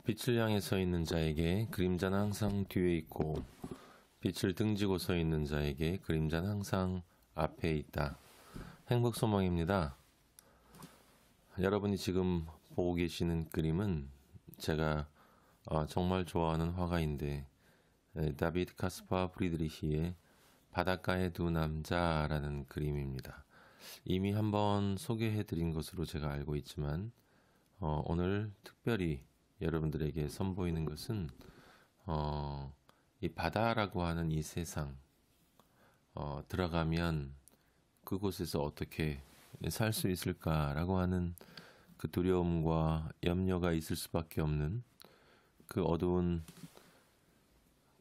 빛을 향해 서 있는 자에게 그림자는 항상 뒤에 있고 빛을 등지고 서 있는 자에게 그림자는 항상 앞에 있다. 행복소망입니다. 여러분이 지금 보고 계시는 그림은 제가 정말 좋아하는 화가인데 다비드 카스파 프리드리히의 바닷가의 두 남자라는 그림입니다. 이미 한번 소개해드린 것으로 제가 알고 있지만 오늘 특별히 여러분들에게 선보이는 것은 이 바다라고 하는 이 세상 들어가면 그곳에서 어떻게 살 수 있을까라고 하는 그 두려움과 염려가 있을 수밖에 없는 그 어두운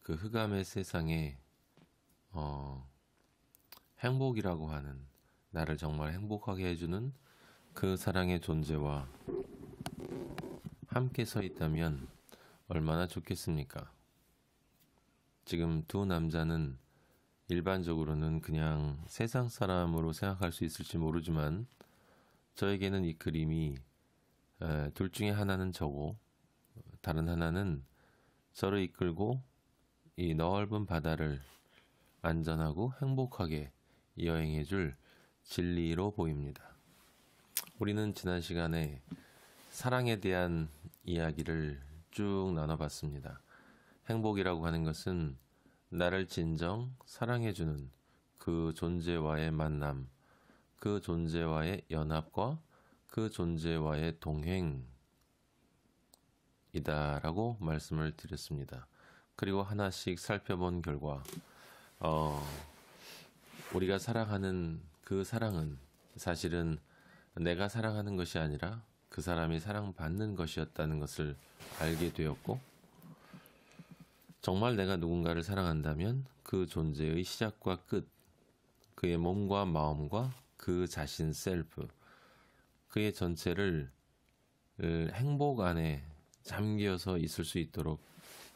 그 흑암의 세상에 행복이라고 하는 나를 정말 행복하게 해주는 그 사랑의 존재와 함께 서 있다면 얼마나 좋겠습니까? 지금 두 남자는 일반적으로는 그냥 세상 사람으로 생각할 수 있을지 모르지만 저에게는 이 그림이 둘 중에 하나는 저고 다른 하나는 저를 이끌고 이 넓은 바다를 안전하고 행복하게 여행해줄 진리로 보입니다. 우리는 지난 시간에 사랑에 대한 이야기를 쭉 나눠봤습니다. 행복이라고 하는 것은 나를 진정 사랑해주는 그 존재와의 만남, 그 존재와의 연합과 그 존재와의 동행이다라고 말씀을 드렸습니다. 그리고 하나씩 살펴본 결과 우리가 사랑하는 그 사랑은 사실은 내가 사랑하는 것이 아니라 그 사람이 사랑받는 것이었다는 것을 알게 되었고 정말 내가 누군가를 사랑한다면 그 존재의 시작과 끝, 그의 몸과 마음과 그 자신 셀프, 그의 전체를 행복 안에 잠겨서 있을 수 있도록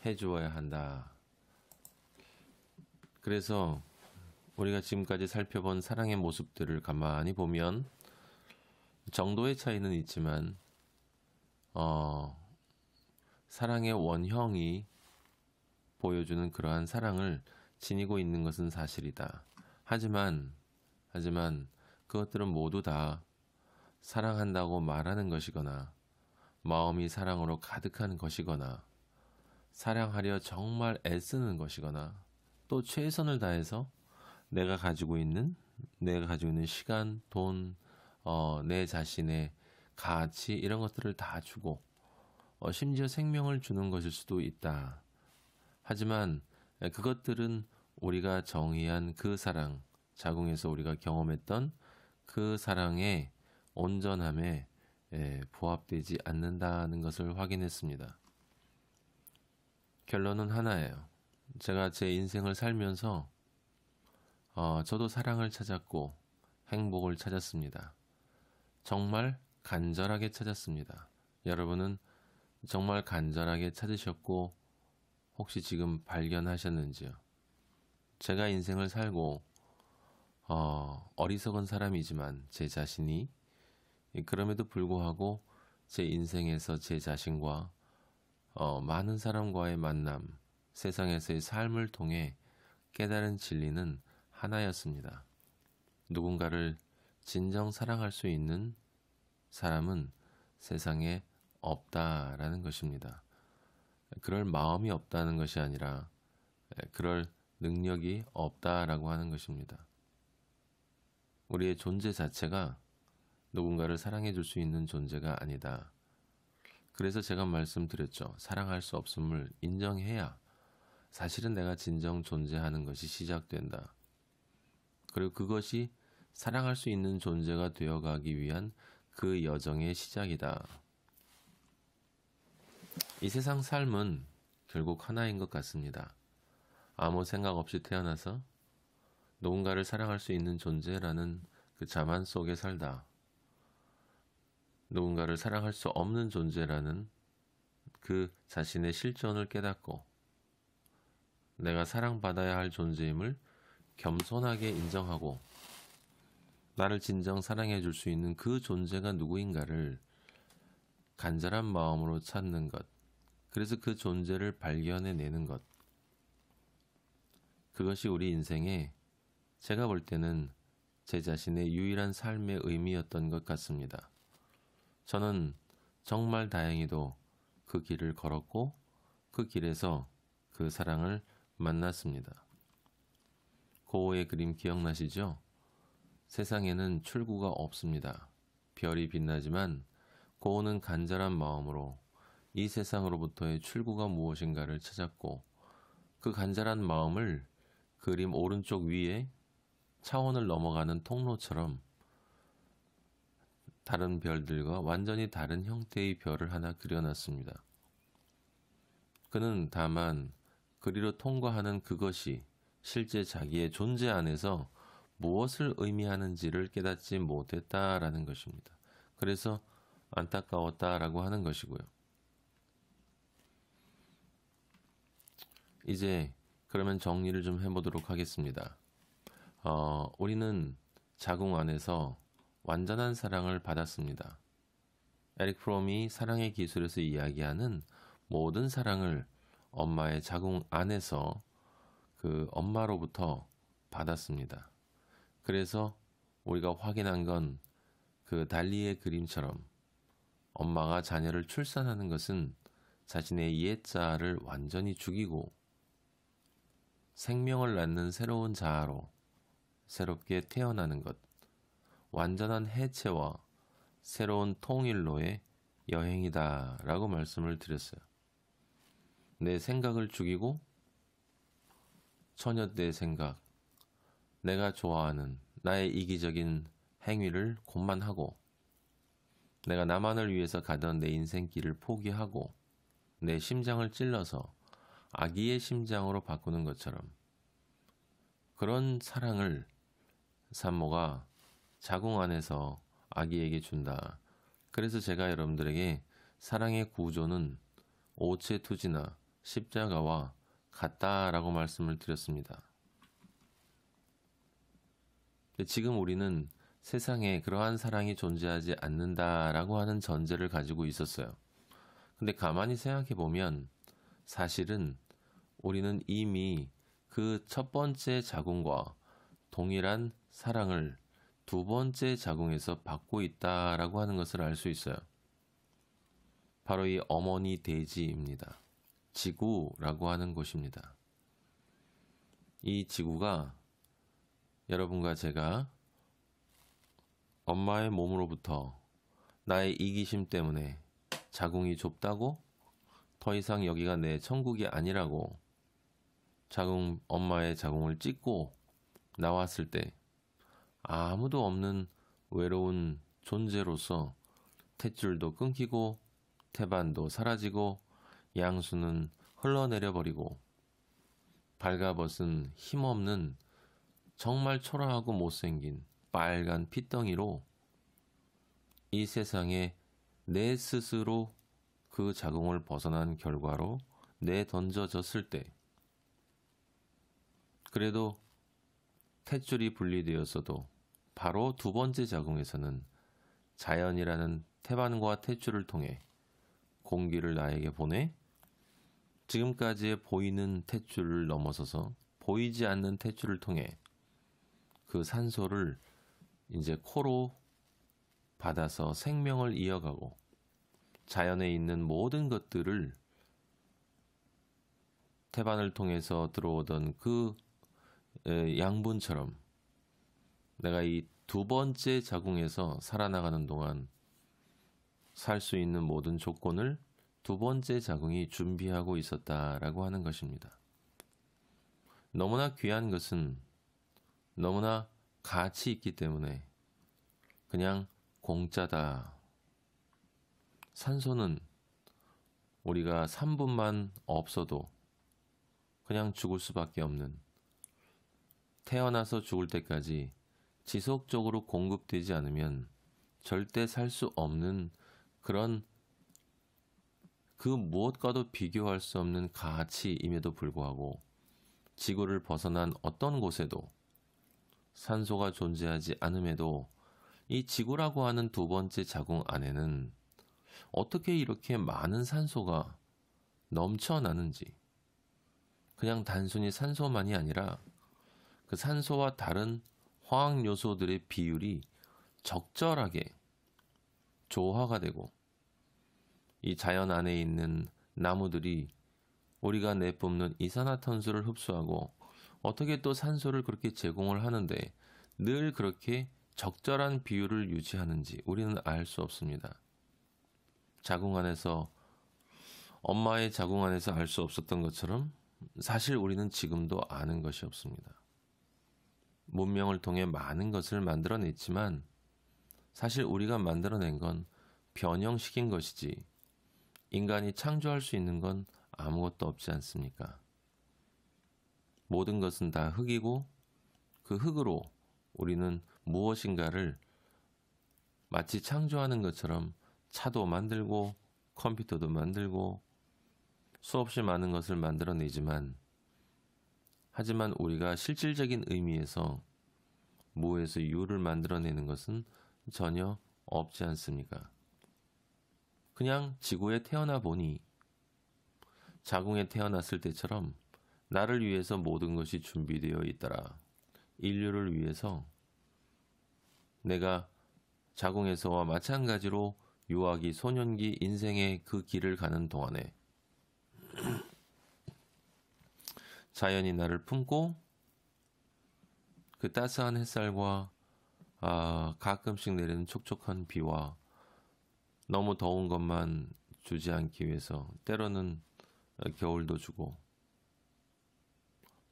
해주어야 한다. 그래서 우리가 지금까지 살펴본 사랑의 모습들을 가만히 보면 정도의 차이는 있지만 사랑의 원형이 보여주는 그러한 사랑을 지니고 있는 것은 사실이다. 하지만 그것들은 모두 다 사랑한다고 말하는 것이거나 마음이 사랑으로 가득한 것이거나 사랑하려 정말 애쓰는 것이거나 또 최선을 다해서 내가 가지고 있는 시간, 돈, 내 자신의 가치 이런 것들을 다 주고 심지어 생명을 주는 것일 수도 있다. 하지만 그것들은 우리가 정의한 그 사랑, 자궁에서 우리가 경험했던 그 사랑의 온전함에 부합되지 않는다는 것을 확인했습니다. 결론은 하나예요. 제가 제 인생을 살면서 저도 사랑을 찾았고 행복을 찾았습니다. 정말 간절하게 찾았습니다. 여러분은 정말 간절하게 찾으셨고 혹시 지금 발견하셨는지요? 제가 인생을 살고 어리석은 사람이지만 제 자신이 그럼에도 불구하고 제 인생에서 제 자신과 많은 사람과의 만남, 세상에서의 삶을 통해 깨달은 진리는 하나였습니다. 누군가를 진정 사랑할 수 있는 사람은 세상에 없다라는 것입니다. 그럴 마음이 없다는 것이 아니라 그럴 능력이 없다라고 하는 것입니다. 우리의 존재 자체가 누군가를 사랑해 줄 수 있는 존재가 아니다. 그래서 제가 말씀드렸죠. 사랑할 수 없음을 인정해야 사실은 내가 진정 존재하는 것이 시작된다. 그리고 그것이 사랑할 수 있는 존재가 되어가기 위한 그 여정의 시작이다. 이 세상 삶은 결국 하나인 것 같습니다. 아무 생각 없이 태어나서 누군가를 사랑할 수 있는 존재라는 그 자만 속에 살다. 누군가를 사랑할 수 없는 존재라는 그 자신의 실존을 깨닫고 내가 사랑받아야 할 존재임을 겸손하게 인정하고 나를 진정 사랑해 줄 수 있는 그 존재가 누구인가를 간절한 마음으로 찾는 것. 그래서 그 존재를 발견해내는 것. 그것이 우리 인생에 제가 볼 때는 제 자신의 유일한 삶의 의미였던 것 같습니다. 저는 정말 다행히도 그 길을 걸었고 그 길에서 그 사랑을 만났습니다. 고흐의 그림 기억나시죠? 세상에는 출구가 없습니다. 별이 빛나지만 고흐는 간절한 마음으로 이 세상으로부터의 출구가 무엇인가를 찾았고 그 간절한 마음을 그림 오른쪽 위에 차원을 넘어가는 통로처럼 다른 별들과 완전히 다른 형태의 별을 하나 그려놨습니다. 그는 다만 그리로 통과하는 그것이 실제 자기의 존재 안에서 무엇을 의미하는지를 깨닫지 못했다라는 것입니다. 그래서 안타까웠다라고 하는 것이고요. 이제 그러면 정리를 좀 해보도록 하겠습니다. 우리는 자궁 안에서 완전한 사랑을 받았습니다. 에릭 프롬이 사랑의 기술에서 이야기하는 모든 사랑을 엄마의 자궁 안에서 그 엄마로부터 받았습니다. 그래서 우리가 확인한 건 그 달리의 그림처럼 엄마가 자녀를 출산하는 것은 자신의 옛자아를 완전히 죽이고 생명을 낳는 새로운 자아로 새롭게 태어나는 것, 완전한 해체와 새로운 통일로의 여행이다라고 말씀을 드렸어요. 내 생각을 죽이고 처녀 때 생각, 내가 좋아하는 나의 이기적인 행위를 곧만하고 내가 나만을 위해서 가던 내 인생길을 포기하고 내 심장을 찔러서 아기의 심장으로 바꾸는 것처럼 그런 사랑을 산모가 자궁 안에서 아기에게 준다. 그래서 제가 여러분들에게 사랑의 구조는 오체투지나 십자가와 같다라고 말씀을 드렸습니다. 지금 우리는 세상에 그러한 사랑이 존재하지 않는다라고 하는 전제를 가지고 있었어요. 근데 가만히 생각해 보면 사실은 우리는 이미 그 첫 번째 자궁과 동일한 사랑을 두 번째 자궁에서 받고 있다라고 하는 것을 알 수 있어요. 바로 이 어머니 대지입니다. 지구라고 하는 곳입니다. 이 지구가 여러분과 제가 엄마의 몸으로부터 나의 이기심 때문에 자궁이 좁다고 더 이상 여기가 내 천국이 아니라고 엄마의 자궁을 찢고 나왔을 때 아무도 없는 외로운 존재로서 탯줄도 끊기고 태반도 사라지고 양수는 흘러내려 버리고 발가벗은 힘없는 정말 초라하고 못생긴 빨간 핏덩이로 이 세상에 내 스스로 그 자궁을 벗어난 결과로 내던져졌을 때 그래도 탯줄이 분리되었어도 바로 두 번째 자궁에서는 자연이라는 태반과 탯줄을 통해 공기를 나에게 보내 지금까지의 보이는 탯줄을 넘어서서 보이지 않는 탯줄을 통해 그 산소를 이제 코로 받아서 생명을 이어가고 자연에 있는 모든 것들을 태반을 통해서 들어오던 그 양분처럼 내가 이 두 번째 자궁에서 살아나가는 동안 살 수 있는 모든 조건을 두 번째 자궁이 준비하고 있었다라고 하는 것입니다. 너무나 귀한 것은 너무나 가치 있기 때문에 그냥 공짜다. 산소는 우리가 3분만 없어도 그냥 죽을 수밖에 없는 태어나서 죽을 때까지 지속적으로 공급되지 않으면 절대 살 수 없는 그런 그 무엇과도 비교할 수 없는 가치임에도 불구하고 지구를 벗어난 어떤 곳에도 산소가 존재하지 않음에도 이 지구라고 하는 두 번째 자궁 안에는 어떻게 이렇게 많은 산소가 넘쳐나는지, 그냥 단순히 산소만이 아니라 그 산소와 다른 화학 요소들의 비율이 적절하게 조화가 되고, 이 자연 안에 있는 나무들이 우리가 내뿜는 이산화탄소를 흡수하고 어떻게 또 산소를 그렇게 제공을 하는데 늘 그렇게 적절한 비율을 유지하는지 우리는 알 수 없습니다. 자궁 안에서, 엄마의 자궁 안에서 알 수 없었던 것처럼 사실 우리는 지금도 아는 것이 없습니다. 문명을 통해 많은 것을 만들어냈지만 사실 우리가 만들어낸 건 변형시킨 것이지 인간이 창조할 수 있는 건 아무것도 없지 않습니까? 모든 것은 다 흙이고 그 흙으로 우리는 무엇인가를 마치 창조하는 것처럼 차도 만들고 컴퓨터도 만들고 수없이 많은 것을 만들어내지만, 하지만 우리가 실질적인 의미에서 무에서 유를 만들어내는 것은 전혀 없지 않습니까? 그냥 지구에 태어나 보니 자궁에 태어났을 때처럼 나를 위해서 모든 것이 준비되어 있더라. 인류를 위해서 내가 자궁에서와 마찬가지로 유아기, 소년기, 인생의 그 길을 가는 동안에 자연이 나를 품고 그 따스한 햇살과 가끔씩 내리는 촉촉한 비와 너무 더운 것만 주지 않기 위해서 때로는 겨울도 주고,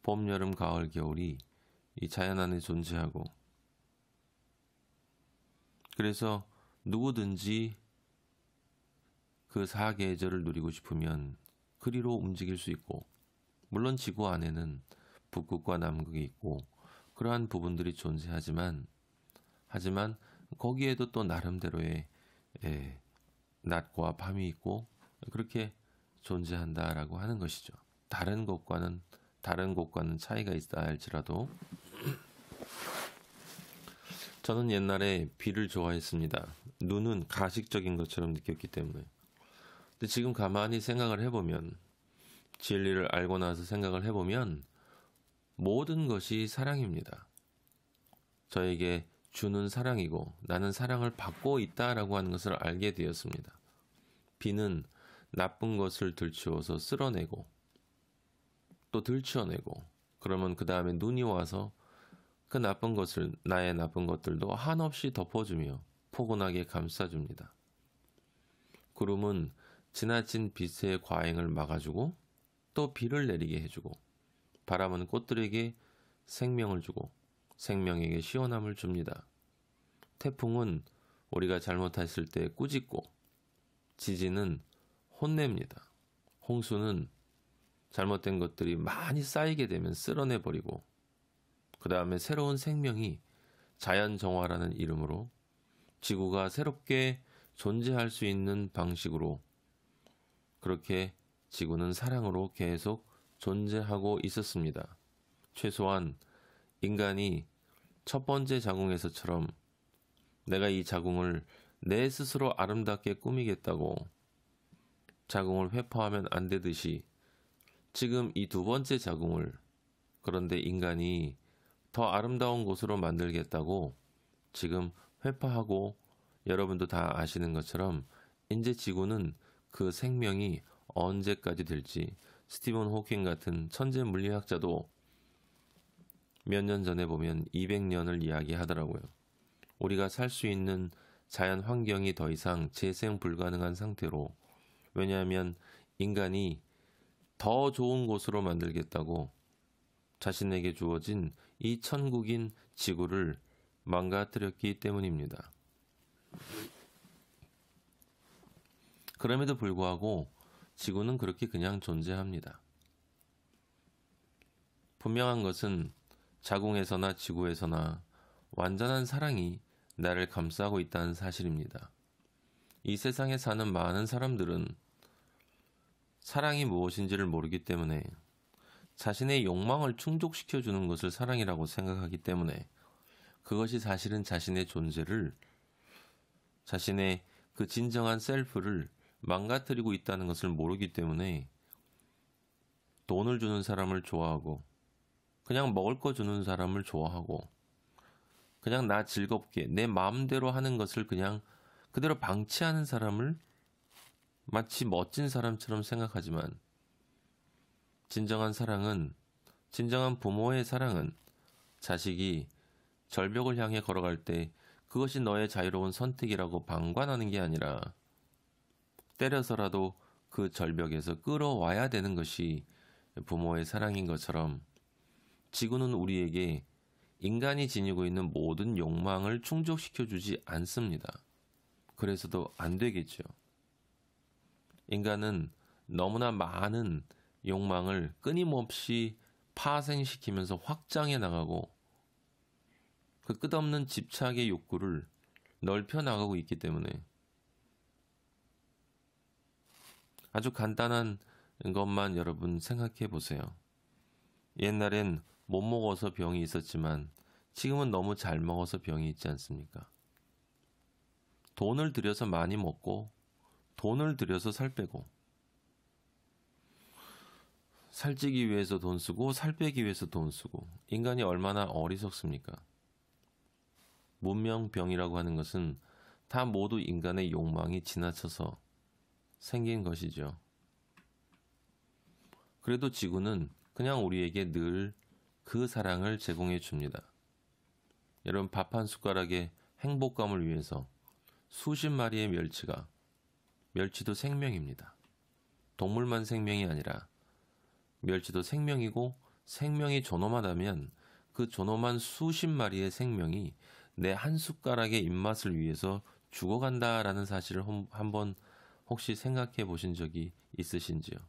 봄, 여름, 가을, 겨울이 이 자연 안에 존재하고, 그래서 누구든지 그 사계절을 누리고 싶으면 그리로 움직일 수 있고, 물론 지구 안에는 북극과 남극이 있고 그러한 부분들이 존재하지만 거기에도 또 나름대로의 낮과 밤이 있고 그렇게 존재한다라고 하는 것이죠. 다른 곳과는 차이가 있다 할지라도 저는 옛날에 비를 좋아했습니다. 눈은 가식적인 것처럼 느꼈기 때문에. 근데 지금 가만히 생각을 해보면, 진리를 알고 나서 생각을 해보면 모든 것이 사랑입니다. 저에게 주는 사랑이고 나는 사랑을 받고 있다라고 하는 것을 알게 되었습니다. 비는 나쁜 것을 들추어서 쓸어내고 또 들추어내고, 그러면 그 다음에 눈이 와서 그 나쁜 것을, 나의 나쁜 것들도 한없이 덮어주며 포근하게 감싸줍니다. 구름은 지나친 빛의 과잉을 막아주고 또 비를 내리게 해주고, 바람은 꽃들에게 생명을 주고 생명에게 시원함을 줍니다. 태풍은 우리가 잘못했을 때 꾸짖고, 지진은 혼냅니다. 홍수는 잘못된 것들이 많이 쌓이게 되면 쓸어내버리고, 그 다음에 새로운 생명이 자연정화라는 이름으로 지구가 새롭게 존재할 수 있는 방식으로, 그렇게 지구는 사랑으로 계속 존재하고 있었습니다. 최소한 인간이 첫 번째 자궁에서처럼 내가 이 자궁을 내 스스로 아름답게 꾸미겠다고 자궁을 회포하면 안 되듯이, 지금 이 두 번째 자궁을, 그런데 인간이 더 아름다운 곳으로 만들겠다고 지금 회파하고, 여러분도 다 아시는 것처럼 이제 지구는 그 생명이 언제까지 될지 스티븐 호킹 같은 천재 물리학자도 몇 년 전에 보면 200년을 이야기하더라고요. 우리가 살 수 있는 자연 환경이 더 이상 재생 불가능한 상태로, 왜냐하면 인간이 더 좋은 곳으로 만들겠다고 자신에게 주어진 이 천국인 지구를 망가뜨렸기 때문입니다. 그럼에도 불구하고 지구는 그렇게 그냥 존재합니다. 분명한 것은 자궁에서나 지구에서나 완전한 사랑이 나를 감싸고 있다는 사실입니다. 이 세상에 사는 많은 사람들은 사랑이 무엇인지를 모르기 때문에 자신의 욕망을 충족시켜주는 것을 사랑이라고 생각하기 때문에, 그것이 사실은 자신의 존재를, 자신의 그 진정한 셀프를 망가뜨리고 있다는 것을 모르기 때문에 돈을 주는 사람을 좋아하고, 그냥 먹을 거 주는 사람을 좋아하고, 그냥 나 즐겁게 내 마음대로 하는 것을 그냥 그대로 방치하는 사람을 마치 멋진 사람처럼 생각하지만, 진정한 사랑은, 진정한 부모의 사랑은 자식이 절벽을 향해 걸어갈 때 그것이 너의 자유로운 선택이라고 방관하는 게 아니라 때려서라도 그 절벽에서 끌어와야 되는 것이 부모의 사랑인 것처럼, 지구는 우리에게 인간이 지니고 있는 모든 욕망을 충족시켜주지 않습니다. 그래서도 안 되겠죠. 인간은 너무나 많은 욕망을 끊임없이 파생시키면서 확장해 나가고, 그 끝없는 집착의 욕구를 넓혀 나가고 있기 때문에, 아주 간단한 것만 여러분 생각해 보세요. 옛날엔 못 먹어서 병이 있었지만 지금은 너무 잘 먹어서 병이 있지 않습니까? 돈을 들여서 많이 먹고 돈을 들여서 살 빼고, 살찌기 위해서 돈 쓰고 살 빼기 위해서 돈 쓰고, 인간이 얼마나 어리석습니까? 문명병이라고 하는 것은 다 모두 인간의 욕망이 지나쳐서 생긴 것이죠. 그래도 지구는 그냥 우리에게 늘 그 사랑을 제공해 줍니다. 여러분, 밥 한 숟가락의 행복감을 위해서 수십 마리의 멸치도 생명입니다. 동물만 생명이 아니라 멸치도 생명이고, 생명이 존엄하다면 그 존엄한 수십 마리의 생명이 내 한 숟가락의 입맛을 위해서 죽어간다라는 사실을 한번 혹시 생각해 보신 적이 있으신지요?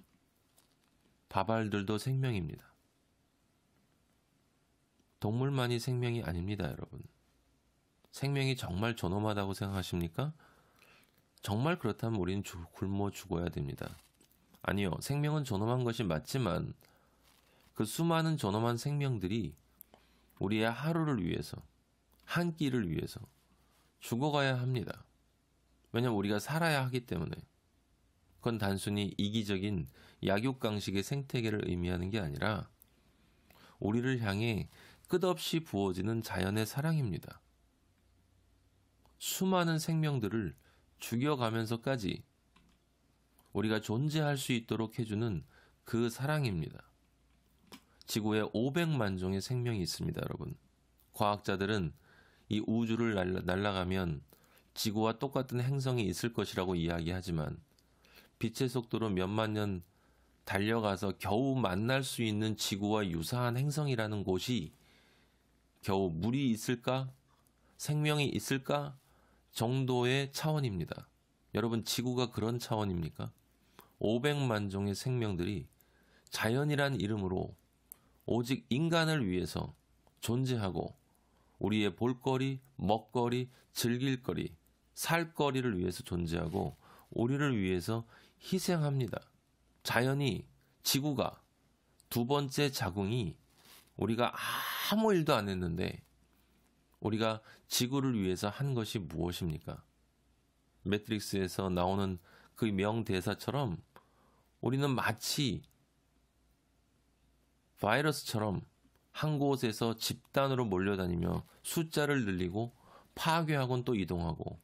밥알들도 생명입니다. 동물만이 생명이 아닙니다, 여러분. 생명이 정말 존엄하다고 생각하십니까? 정말 그렇다면 우리는 굶어 죽어야 됩니다. 아니요, 생명은 존엄한 것이 맞지만 그 수많은 존엄한 생명들이 우리의 하루를 위해서, 한 끼를 위해서 죽어가야 합니다. 왜냐하면 우리가 살아야 하기 때문에. 그건 단순히 이기적인 약육강식의 생태계를 의미하는 게 아니라 우리를 향해 끝없이 부어지는 자연의 사랑입니다. 수많은 생명들을 죽여가면서까지 우리가 존재할 수 있도록 해주는 그 사랑입니다. 지구에 500만 종의 생명이 있습니다, 여러분. 과학자들은 이 우주를 날아가면 지구와 똑같은 행성이 있을 것이라고 이야기하지만, 빛의 속도로 몇만 년 달려가서 겨우 만날 수 있는 지구와 유사한 행성이라는 곳이 겨우 물이 있을까? 생명이 있을까? 정도의 차원입니다. 여러분, 지구가 그런 차원입니까? 500만 종의 생명들이 자연이란 이름으로 오직 인간을 위해서 존재하고, 우리의 볼거리, 먹거리, 즐길거리, 살거리를 위해서 존재하고 우리를 위해서 희생합니다. 자연이, 지구가, 두 번째 자궁이 우리가 아무 일도 안 했는데 우리가 지구를 위해서 한 것이 무엇입니까? 매트릭스에서 나오는 그 명대사처럼 우리는 마치 바이러스처럼 한 곳에서 집단으로 몰려다니며 숫자를 늘리고 파괴하곤 또 이동하고,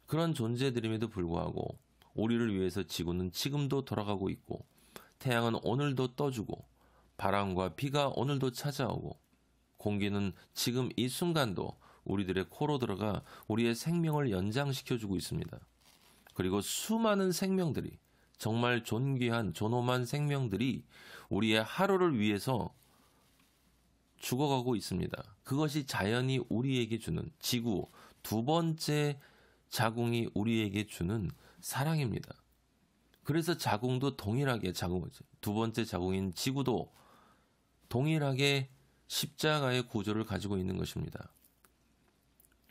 그런 존재들임에도 불구하고 우리를 위해서 지구는 지금도 돌아가고 있고, 태양은 오늘도 떠주고, 바람과 비가 오늘도 찾아오고, 공기는 지금 이 순간도 우리들의 코로 들어가 우리의 생명을 연장시켜주고 있습니다. 그리고 수많은 생명들이, 정말 존귀한 존엄한 생명들이 우리의 하루를 위해서 죽어가고 있습니다. 그것이 자연이 우리에게 주는, 지구 두 번째 자궁이 우리에게 주는 사랑입니다. 그래서 자궁도 동일하게, 두 번째 자궁인 지구도 동일하게 십자가의 구조를 가지고 있는 것입니다.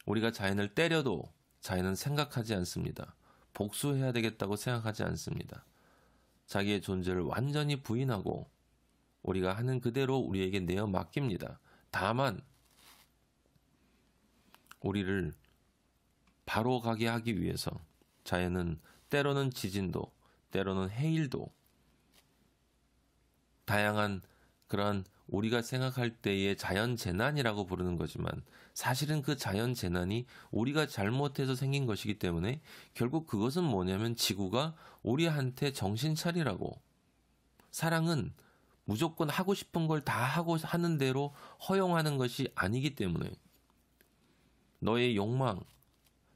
우리가 자연을 때려도 자연은 생각하지 않습니다. 복수해야 되겠다고 생각하지 않습니다. 자기의 존재를 완전히 부인하고 우리가 하는 그대로 우리에게 내어 맡깁니다. 다만 우리를 바로 가게 하기 위해서 자연은 때로는 지진도, 때로는 해일도, 다양한 그러한 우리가 생각할 때의 자연재난이라고 부르는 거지만 사실은 그 자연재난이 우리가 잘못해서 생긴 것이기 때문에 결국 그것은 뭐냐면 지구가 우리한테 정신 차리라고. 사랑은 무조건 하고 싶은 걸 다 하고 하는 대로 허용하는 것이 아니기 때문에 너의 욕망,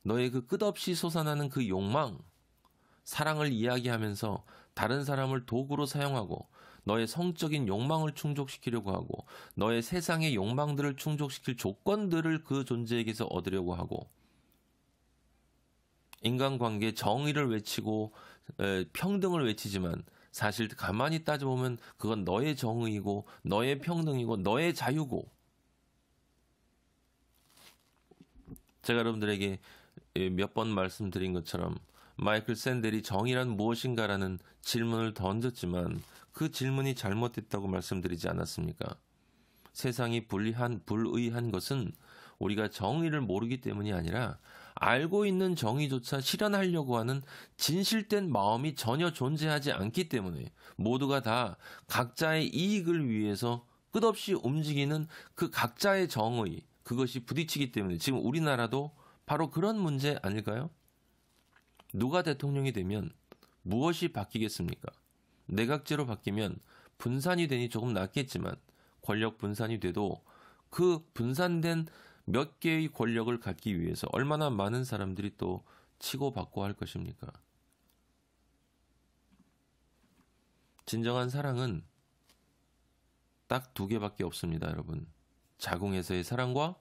너의 그 끝없이 솟아나는 그 욕망, 사랑을 이야기하면서 다른 사람을 도구로 사용하고 너의 성적인 욕망을 충족시키려고 하고 너의 세상의 욕망들을 충족시킬 조건들을 그 존재에게서 얻으려고 하고 인간관계 정의를 외치고 평등을 외치지만 사실 가만히 따져보면 그건 너의 정의이고 너의 평등이고 너의 자유고 제가 여러분들에게 몇 번 말씀드린 것처럼 마이클 샌델이 정의란 무엇인가라는 질문을 던졌지만 그 질문이 잘못됐다고 말씀드리지 않았습니까? 세상이 불의한 것은 우리가 정의를 모르기 때문이 아니라 알고 있는 정의조차 실현하려고 하는 진실된 마음이 전혀 존재하지 않기 때문에 모두가 다 각자의 이익을 위해서 끝없이 움직이는 그 각자의 정의, 그것이 부딪히기 때문에 지금 우리나라도 바로 그런 문제 아닐까요? 누가 대통령이 되면 무엇이 바뀌겠습니까? 내각제로 바뀌면 분산이 되니 조금 낫겠지만 권력 분산이 돼도 그 분산된 몇 개의 권력을 갖기 위해서 얼마나 많은 사람들이 또 치고받고 할 것입니까? 진정한 사랑은 딱 두 개밖에 없습니다, 여러분. 자궁에서의 사랑과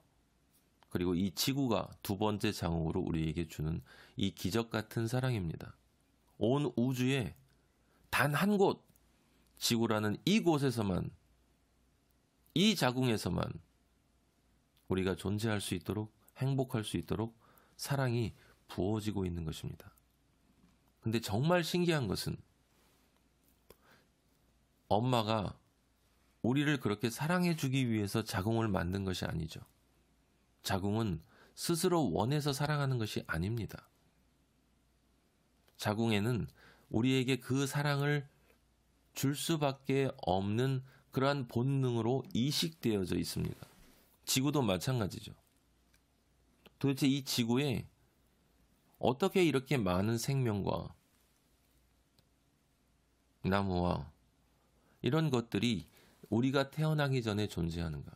그리고 이 지구가 두 번째 자궁으로 우리에게 주는 이 기적 같은 사랑입니다. 온 우주에 단 한 곳, 지구라는 이곳에서만, 이 자궁에서만 우리가 존재할 수 있도록, 행복할 수 있도록 사랑이 부어지고 있는 것입니다. 근데 정말 신기한 것은 엄마가 우리를 그렇게 사랑해주기 위해서 자궁을 만든 것이 아니죠. 자궁은 스스로 원해서 사랑하는 것이 아닙니다. 자궁에는 우리에게 그 사랑을 줄 수밖에 없는 그러한 본능으로 이식되어져 있습니다. 지구도 마찬가지죠. 도대체 이 지구에 어떻게 이렇게 많은 생명과 나무와 이런 것들이 우리가 태어나기 전에 존재하는가?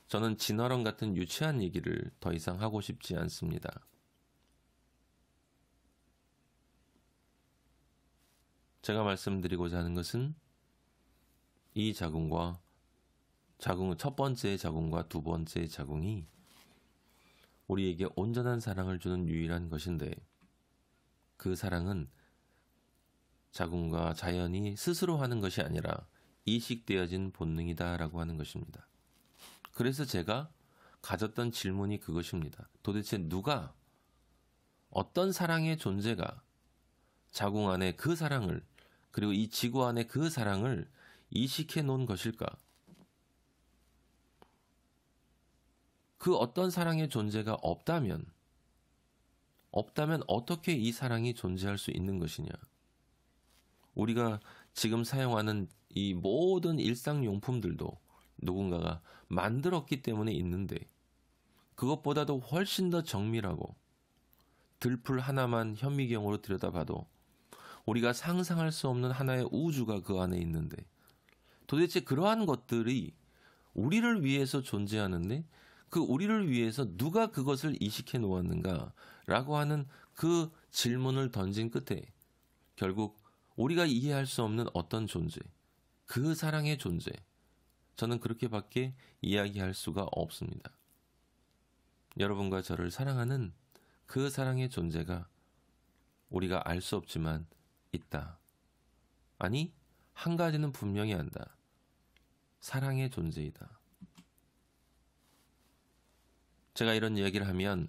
저는 진화론 같은 유치한 얘기를 더 이상 하고 싶지 않습니다. 제가 말씀드리고자 하는 것은 이 자궁과 첫 번째 자궁과 두 번째 자궁이 우리에게 온전한 사랑을 주는 유일한 것인데 그 사랑은 자궁과 자연이 스스로 하는 것이 아니라 이식되어진 본능이다라고 하는 것입니다. 그래서 제가 가졌던 질문이 그것입니다. 도대체 누가, 어떤 사랑의 존재가 자궁 안에 그 사랑을, 그리고 이 지구 안에 그 사랑을 이식해 놓은 것일까? 그 어떤 사랑의 존재가 없다면 어떻게 이 사랑이 존재할 수 있는 것이냐? 우리가 지금 사용하는 이 모든 일상용품들도 누군가가 만들었기 때문에 있는데 그것보다도 훨씬 더 정밀하고 들풀 하나만 현미경으로 들여다봐도 우리가 상상할 수 없는 하나의 우주가 그 안에 있는데 도대체 그러한 것들이 우리를 위해서 존재하는데 그 우리를 위해서 누가 그것을 이식해 놓았는가 라고 하는 그 질문을 던진 끝에 결국 우리가 이해할 수 없는 어떤 존재, 그 사랑의 존재, 저는 그렇게밖에 이야기할 수가 없습니다. 여러분과 저를 사랑하는 그 사랑의 존재가 우리가 알 수 없지만 있다. 아니, 한 가지는 분명히 안다. 사랑의 존재이다. 제가 이런 이야기를 하면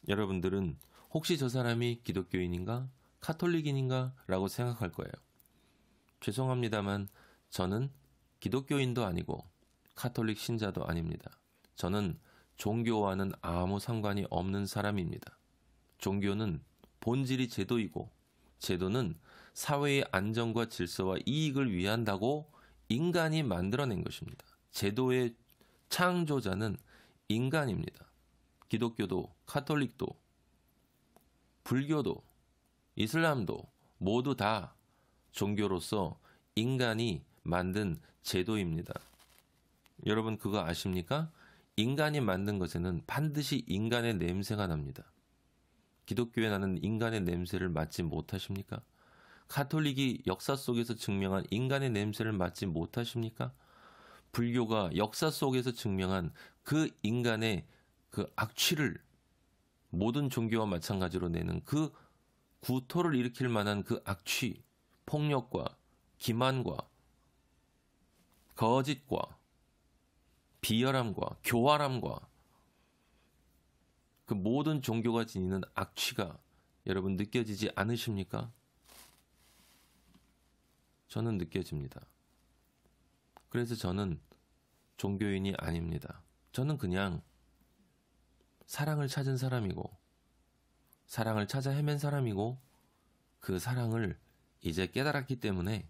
여러분들은 혹시 저 사람이 기독교인인가? 카톨릭인인가? 라고 생각할 거예요. 죄송합니다만 저는 기독교인도 아니고 카톨릭 신자도 아닙니다. 저는 종교와는 아무 상관이 없는 사람입니다. 종교는 본질이 제도이고 제도는 사회의 안정과 질서와 이익을 위한다고 인간이 만들어낸 것입니다. 제도의 창조자는 인간입니다. 기독교도, 카톨릭도, 불교도, 이슬람도 모두 다 종교로서 인간이 만든 제도입니다. 여러분 그거 아십니까? 인간이 만든 것에는 반드시 인간의 냄새가 납니다. 기독교에 나는 인간의 냄새를 맡지 못하십니까? 카톨릭이 역사 속에서 증명한 인간의 냄새를 맡지 못하십니까? 불교가 역사 속에서 증명한 그 인간의 그 악취를 모든 종교와 마찬가지로 내는 그 구토를 일으킬 만한 그 악취, 폭력과 기만과 거짓과 비열함과 교활함과 그 모든 종교가 지니는 악취가 여러분 느껴지지 않으십니까? 저는 느껴집니다. 그래서 저는 종교인이 아닙니다. 저는 그냥 사랑을 찾은 사람이고 사랑을 찾아 헤맨 사람이고 그 사랑을 이제 깨달았기 때문에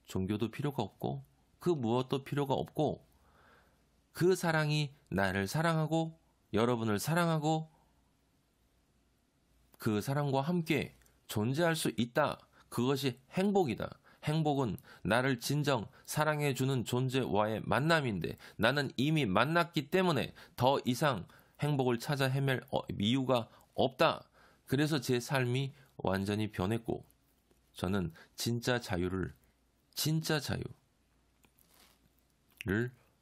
종교도 필요가 없고 그 무엇도 필요가 없고 그 사랑이 나를 사랑하고 여러분을 사랑하고 그 사랑과 함께 존재할 수 있다. 그것이 행복이다. 행복은 나를 진정 사랑해주는 존재와의 만남인데 나는 이미 만났기 때문에 더 이상 행복을 찾아 헤맬 이유가 없다. 그래서 제 삶이 완전히 변했고 저는 진짜 자유를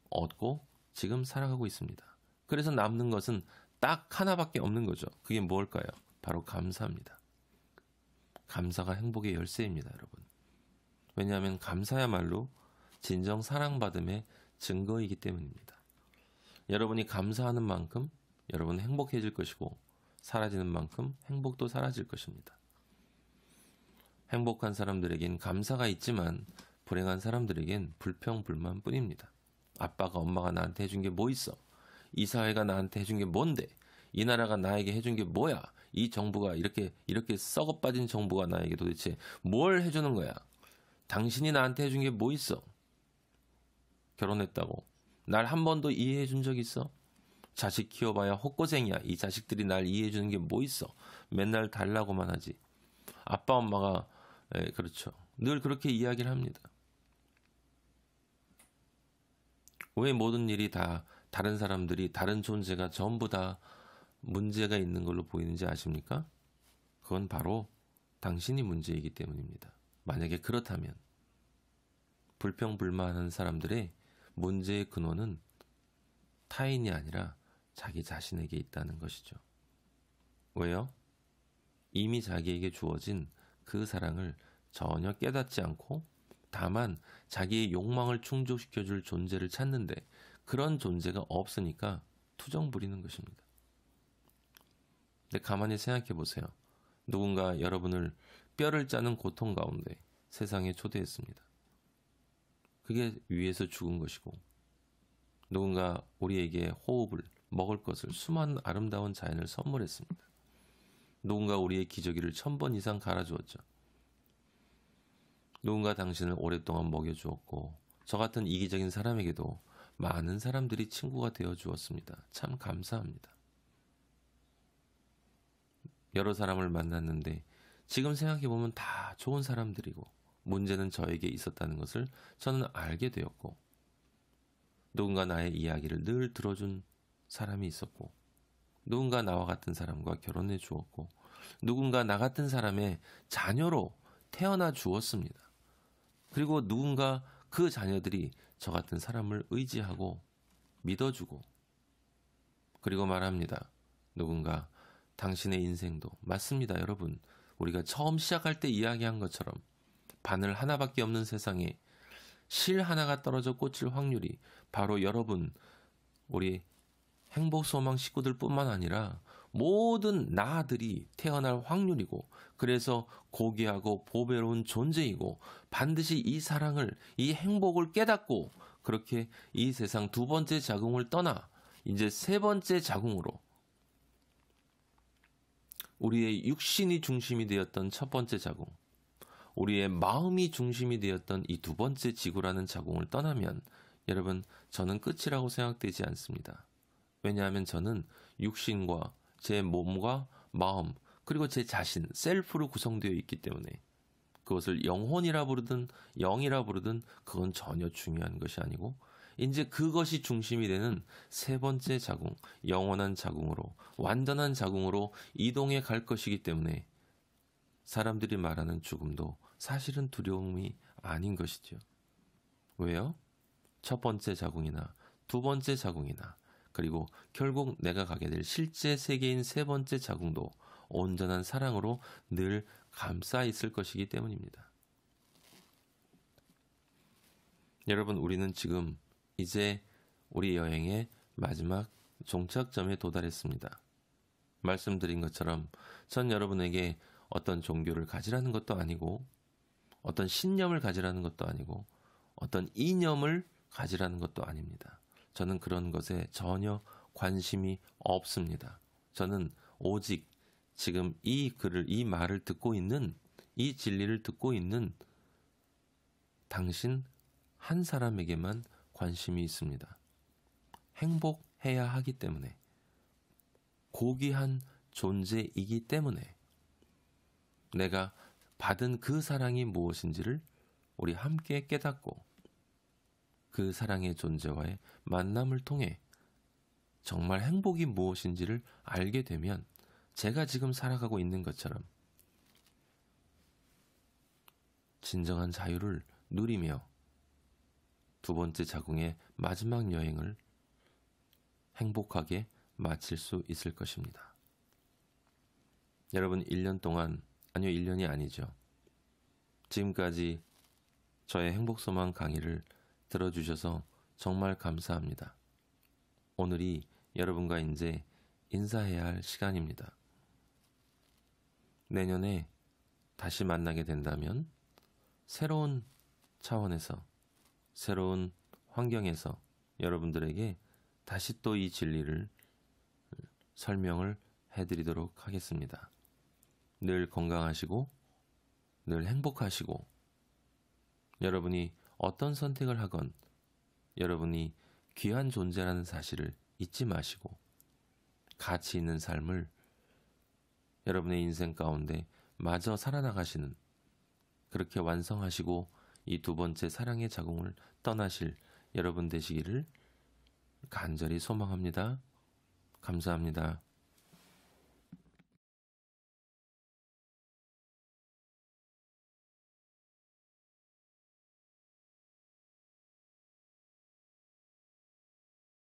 얻고 지금 살아가고 있습니다. 그래서 남는 것은 딱 하나밖에 없는 거죠. 그게 뭘까요? 바로 감사입니다. 감사가 행복의 열쇠입니다, 여러분. 왜냐하면 감사야말로 진정 사랑받음의 증거이기 때문입니다. 여러분이 감사하는 만큼 여러분은 행복해질 것이고 사라지는 만큼 행복도 사라질 것입니다. 행복한 사람들에겐 감사가 있지만 불행한 사람들에겐 불평불만 뿐입니다. 아빠가 엄마가 나한테 해준 게 뭐 있어? 이 사회가 나한테 해준 게 뭔데? 이 나라가 나에게 해준 게 뭐야? 이 정부가 이렇게 썩어빠진 정부가 나에게 도대체 뭘 해주는 거야? 당신이 나한테 해준 게 뭐 있어? 결혼했다고 날 한 번도 이해해 준 적 있어? 자식 키워봐야 헛고생이야. 이 자식들이 날 이해해 주는 게 뭐 있어? 맨날 달라고만 하지. 아빠 엄마가 그렇죠. 늘 그렇게 이야기를 합니다. 왜 모든 일이 다 다른 사람들이 다른 존재가 전부 다 문제가 있는 걸로 보이는지 아십니까? 그건 바로 당신이 문제이기 때문입니다. 만약에 그렇다면 불평불만하는 사람들의 문제의 근원은 타인이 아니라 자기 자신에게 있다는 것이죠. 왜요? 이미 자기에게 주어진 그 사랑을 전혀 깨닫지 않고 다만 자기의 욕망을 충족시켜줄 존재를 찾는데 그런 존재가 없으니까 투정 부리는 것입니다. 근데 가만히 생각해 보세요. 누군가 여러분을 뼈를 짜는 고통 가운데 세상에 초대했습니다. 그게 위에서 죽은 것이고 누군가 우리에게 호흡을 먹을 것을 수많은 아름다운 자연을 선물했습니다. 누군가 우리의 기저귀를 1000번 이상 갈아주었죠. 누군가 당신을 오랫동안 먹여주었고 저 같은 이기적인 사람에게도 많은 사람들이 친구가 되어주었습니다. 참 감사합니다. 여러 사람을 만났는데 지금 생각해보면 다 좋은 사람들이고 문제는 저에게 있었다는 것을 저는 알게 되었고 누군가 나의 이야기를 늘 들어준 사람이 있었고 누군가 나와 같은 사람과 결혼해 주었고 누군가 나 같은 사람의 자녀로 태어나 주었습니다. 그리고 누군가 그 자녀들이 저 같은 사람을 의지하고 믿어주고 그리고 말합니다. 누군가 당신의 인생도 맞습니다. 여러분 우리가 처음 시작할 때 이야기한 것처럼 바늘 하나밖에 없는 세상에 실 하나가 떨어져 꽂힐 확률이 바로 여러분 우리 행복소망 식구들 뿐만 아니라 모든 나들이 태어날 확률이고 그래서 고귀하고 보배로운 존재이고 반드시 이 사랑을 이 행복을 깨닫고 그렇게 이 세상 두 번째 자궁을 떠나 이제 세 번째 자궁으로 우리의 육신이 중심이 되었던 첫 번째 자궁, 우리의 마음이 중심이 되었던 이 두 번째 지구라는 자궁을 떠나면 여러분, 저는 끝이라고 생각되지 않습니다. 왜냐하면 저는 육신과 제 몸과 마음, 그리고 제 자신, 셀프로 구성되어 있기 때문에 그것을 영혼이라 부르든 영이라 부르든 그건 전혀 중요한 것이 아니고 이제 그것이 중심이 되는 세 번째 자궁, 영원한 자궁으로, 완전한 자궁으로 이동해 갈 것이기 때문에 사람들이 말하는 죽음도 사실은 두려움이 아닌 것이죠. 왜요? 첫 번째 자궁이나 두 번째 자궁이나 그리고 결국 내가 가게 될 실제 세계인 세 번째 자궁도 온전한 사랑으로 늘 감싸 있을 것이기 때문입니다. 여러분, 우리는 지금 이제 우리 여행의 마지막 종착점에 도달했습니다. 말씀드린 것처럼 전 여러분에게 어떤 종교를 가지라는 것도 아니고 어떤 신념을 가지라는 것도 아니고 어떤 이념을 가지라는 것도 아닙니다. 저는 그런 것에 전혀 관심이 없습니다. 저는 오직 지금 이 글을, 이 말을 듣고 있는, 이 진리를 듣고 있는 당신 한 사람에게만 관심이 있습니다. 행복해야 하기 때문에, 고귀한 존재이기 때문에 내가 받은 그 사랑이 무엇인지를 우리 함께 깨닫고 그 사랑의 존재와의 만남을 통해 정말 행복이 무엇인지를 알게 되면 제가 지금 살아가고 있는 것처럼 진정한 자유를 누리며 두 번째 자궁의 마지막 여행을 행복하게 마칠 수 있을 것입니다. 여러분, 1년 동안, 아니요, 1년이 아니죠. 지금까지 저의 행복소망 강의를 들어주셔서 정말 감사합니다. 오늘이 여러분과 이제 인사해야 할 시간입니다. 내년에 다시 만나게 된다면 새로운 차원에서, 새로운 환경에서 여러분들에게 다시 또 이 진리를 설명을 해드리도록 하겠습니다. 늘 건강하시고 늘 행복하시고 여러분이 어떤 선택을 하건 여러분이 귀한 존재라는 사실을 잊지 마시고 가치 있는 삶을 여러분의 인생 가운데 마저 살아나가시는, 그렇게 완성하시고 이 두 번째 사랑의 자궁을 떠나실 여러분 되시기를 간절히 소망합니다. 감사합니다.